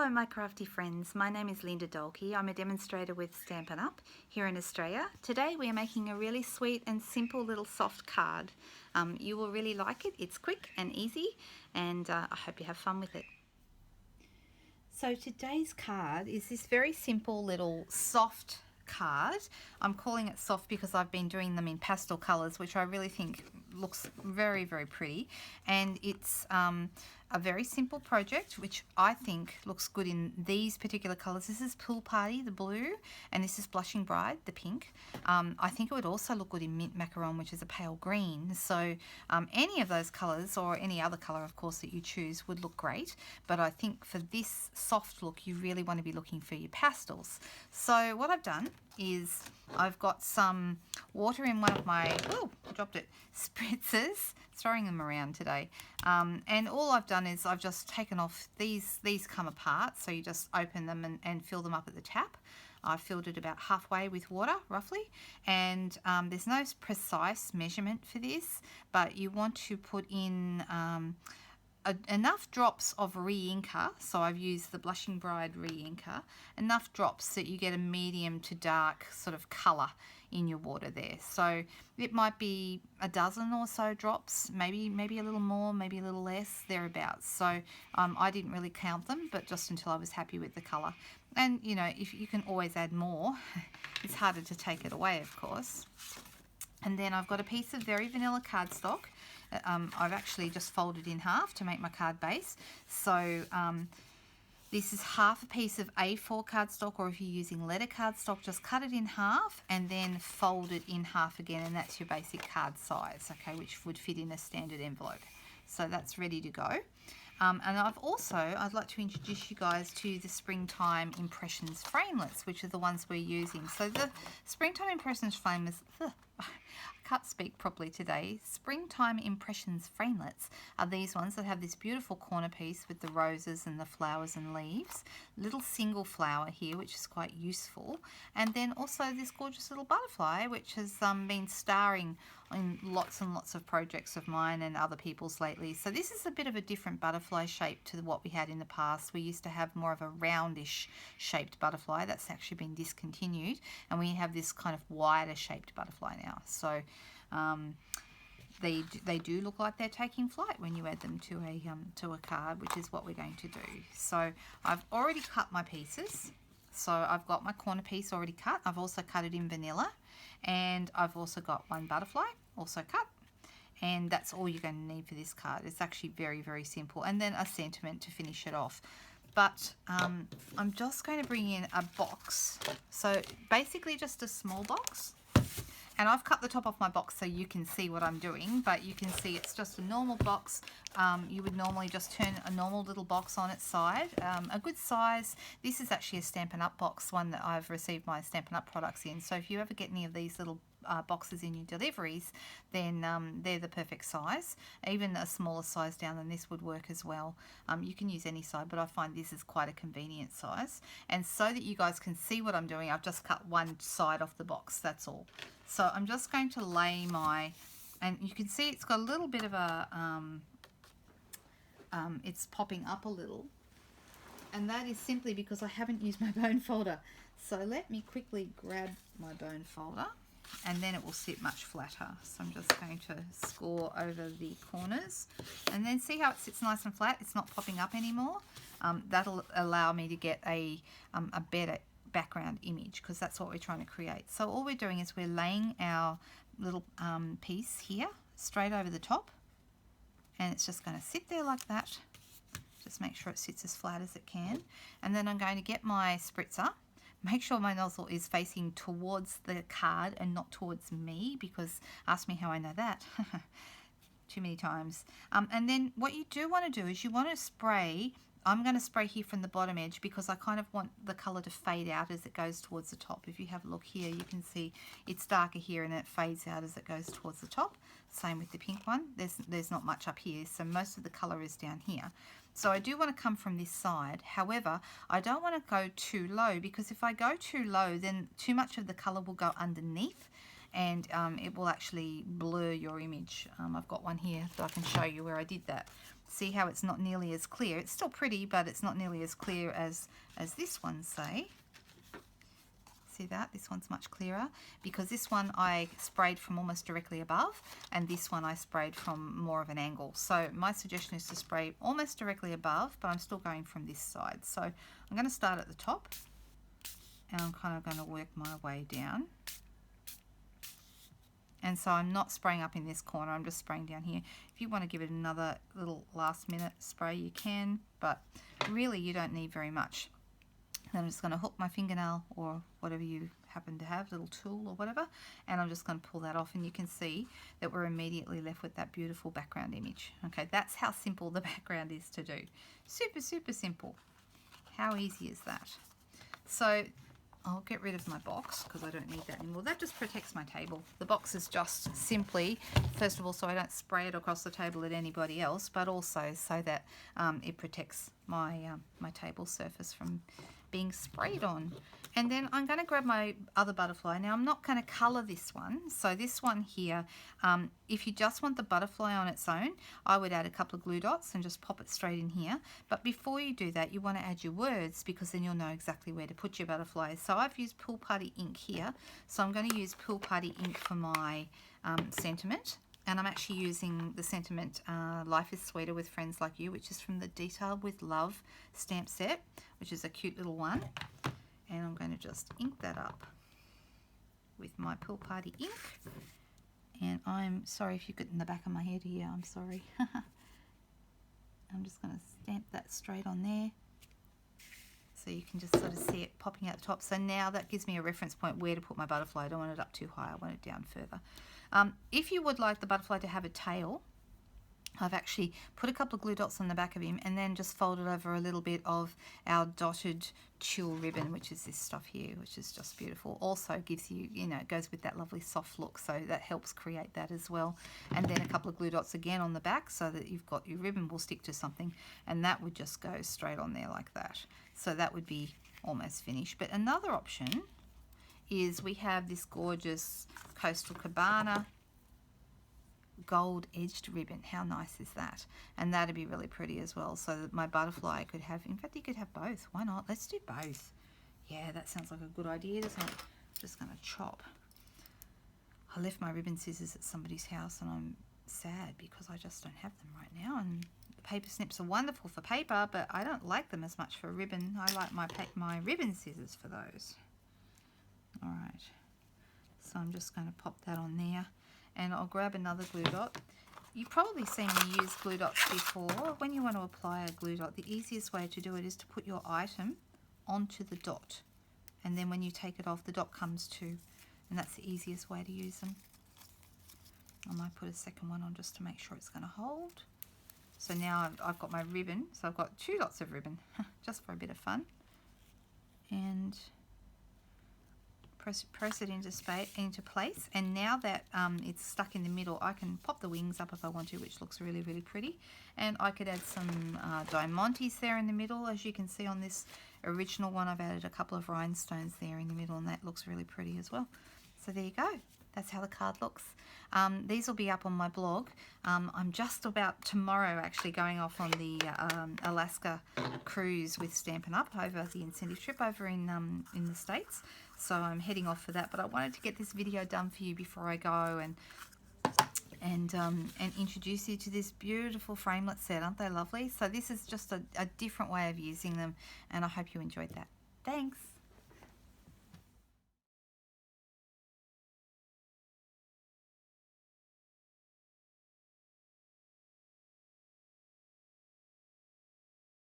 Hello my crafty friends, my name is Linda Dolke. I'm a demonstrator with Stampin'Up here in Australia. Today we are making a really sweet and simple little soft card. You will really like it. It's quick and easy and I hope you have fun with it. So today's card is this very simple little soft card. I'm calling it soft because I've been doing them in pastel colours, which I really think looks very, very pretty. And it's a very simple project, which I think looks good in these particular colours. This is Pool Party, the blue, and this is Blushing Bride, the pink. I think it would also look good in Mint Macaron, which is a pale green. So any of those colours, or any other colour, of course, that you choose would look great. But I think for this soft look, you really want to be looking for your pastels. So what I've done is I've got some water in one of my, oh, I dropped it, spritzers, throwing them around today. And all I've done is I've just taken off, these come apart, so you just open them and fill them up at the tap. I've filled it about halfway with water, roughly, and there's no precise measurement for this, but you want to put in enough drops of re-inker, so I've used the Blushing Bride re-inker, enough drops that you get a medium to dark sort of colour in your water there. So it might be a dozen or so drops, maybe a little more, maybe a little less, thereabouts. So I didn't really count them, but just until I was happy with the colour. And you know, if you can always add more, it's harder to take it away, of course. And then I've got a piece of very vanilla cardstock. I've actually just folded in half to make my card base. So this is half a piece of A4 cardstock, or if you're using letter cardstock, just cut it in half and then fold it in half again, and that's your basic card size, okay, which would fit in a standard envelope. So that's ready to go. And I'd like to introduce you guys to the Springtime Impressions framelits, which are the ones we're using. So the Springtime Impressions framelits, I can't speak properly today. Springtime Impressions framelits are these ones that have this beautiful corner piece with the roses and the flowers and leaves. Little single flower here, which is quite useful. And then also this gorgeous little butterfly, which has been starring in lots and lots of projects of mine and other people's lately. So this is a bit of a different butterfly shape to what we had in the past. We used to have more of a roundish shaped butterfly. That's actually been discontinued, and we have this kind of wider shaped butterfly now. So they do look like they're taking flight when you add them to a card, which is what we're going to do. So I've already cut my pieces. So I've got my corner piece already cut. I've also cut it in vanilla, and I've also got one butterfly also cut, and that's all you're going to need for this card. It's actually very, very simple, and then a sentiment to finish it off. But I'm just going to bring in a box, so basically just a small box. And I've cut the top off my box so you can see what I'm doing, but you can see it's just a normal box. You would normally just turn a normal little box on its side. A good size. This is actually a Stampin'Up box, one that I've received my Stampin'Up products in. So if you ever get any of these little boxes in your deliveries, then they're the perfect size. Even a smaller size down than this would work as well. You can use any size, but I find this is quite a convenient size. And so that you guys can see what I'm doing, I've just cut one side off the box, that's all. So I'm just going to lay my, and you can see it's got a little bit of a, it's popping up a little, and that is simply because I haven't used my bone folder. So let me quickly grab my bone folder, and then it will sit much flatter. So I'm just going to score over the corners, and then see how it sits nice and flat. It's not popping up anymore. That'll allow me to get a better background image, because that's what we're trying to create. So all we're doing is we're laying our little piece here straight over the top, and it's just going to sit there like that. Just make sure it sits as flat as it can, and then I'm going to get my spritzer. Make sure my nozzle is facing towards the card and not towards me, because ask me how I know that. Too many times. And then what you do want to do is you want to spray. I'm going to spray here from the bottom edge because I kind of want the colour to fade out as it goes towards the top. If you have a look here, you can see it's darker here and it fades out as it goes towards the top. Same with the pink one. There's not much up here, so most of the colour is down here. So I do want to come from this side. However, I don't want to go too low, because if I go too low, then too much of the colour will go underneath, and it will actually blur your image. I've got one here that I can show you where I did that. See how it's not nearly as clear? It's still pretty, but it's not nearly as clear as this one, say. See that? This one's much clearer because this one I sprayed from almost directly above, and this one I sprayed from more of an angle. So my suggestion is to spray almost directly above, but I'm still going from this side. So I'm going to start at the top, and I'm kind of going to work my way down. And so I'm not spraying up in this corner, I'm just spraying down here. If you want to give it another little last minute spray, you can, but really you don't need very much. Then I'm just going to hook my fingernail or whatever you happen to have, little tool or whatever, and I'm just going to pull that off, and you can see that we're immediately left with that beautiful background image. Okay, that's how simple the background is to do. Super, super simple. How easy is that? So I'll get rid of my box because I don't need that anymore. That just protects my table. The box is just simply, first of all, so I don't spray it across the table at anybody else, but also so that it protects my my table surface from being sprayed on. And then I'm going to grab my other butterfly. Now I'm not going to colour this one. So this one here, if you just want the butterfly on its own, I would add a couple of glue dots and just pop it straight in here. But before you do that, you want to add your words because then you'll know exactly where to put your butterflies. So I've used Pool Party ink here. So I'm going to use Pool Party ink for my sentiment. And I'm actually using the sentiment Life is Sweeter with Friends Like You, which is from the Detailed with Love stamp set, which is a cute little one. And I'm going to just ink that up with my Pool Party ink. And I'm sorry if you get in the back of my head here, I'm sorry. I'm just going to stamp that straight on there. So you can just sort of see it popping out the top. So now that gives me a reference point where to put my butterfly. I don't want it up too high, I want it down further. If you would like the butterfly to have a tail, I've actually put a couple of glue dots on the back of him and then just folded over a little bit of our dotted tulle ribbon, which is this stuff here, which is just beautiful. Also gives you, you know, it goes with that lovely soft look, so that helps create that as well. And then a couple of glue dots again on the back so that you've got your ribbon will stick to something, and that would just go straight on there like that. So that would be almost finished. But another option is we have this gorgeous Coastal Cabana gold edged ribbon. How nice is that? And that'd be really pretty as well, so that my butterfly could have, in fact you could have both. Why not? Let's do both. Yeah, that sounds like a good idea, doesn't it? I'm just going to chop. I left my ribbon scissors at somebody's house and I'm sad because I just don't have them right now, and the paper snips are wonderful for paper, but I don't like them as much for ribbon. I like my ribbon scissors for those. Alright, so I'm just going to pop that on there, and I'll grab another glue dot. You've probably seen me use glue dots before. When you want to apply a glue dot, the easiest way to do it is to put your item onto the dot, and then when you take it off, the dot comes too, and that's the easiest way to use them. I might put a second one on just to make sure it's going to hold. So now I've got my ribbon, so I've got 2 dots of ribbon just for a bit of fun, and press it into place. And now that it's stuck in the middle, I can pop the wings up if I want to, which looks really, really pretty. And I could add some diamantes there in the middle. As you can see on this original one, I've added a couple of rhinestones there in the middle, and that looks really pretty as well. So there you go. That's how the card looks. These will be up on my blog. I'm just about tomorrow actually going off on the Alaska cruise with Stampin' Up over the incentive trip over in the States. So I'm heading off for that, but I wanted to get this video done for you before I go and introduce you to this beautiful framelit set. Aren't they lovely? So this is just a different way of using them, and I hope you enjoyed that. Thanks.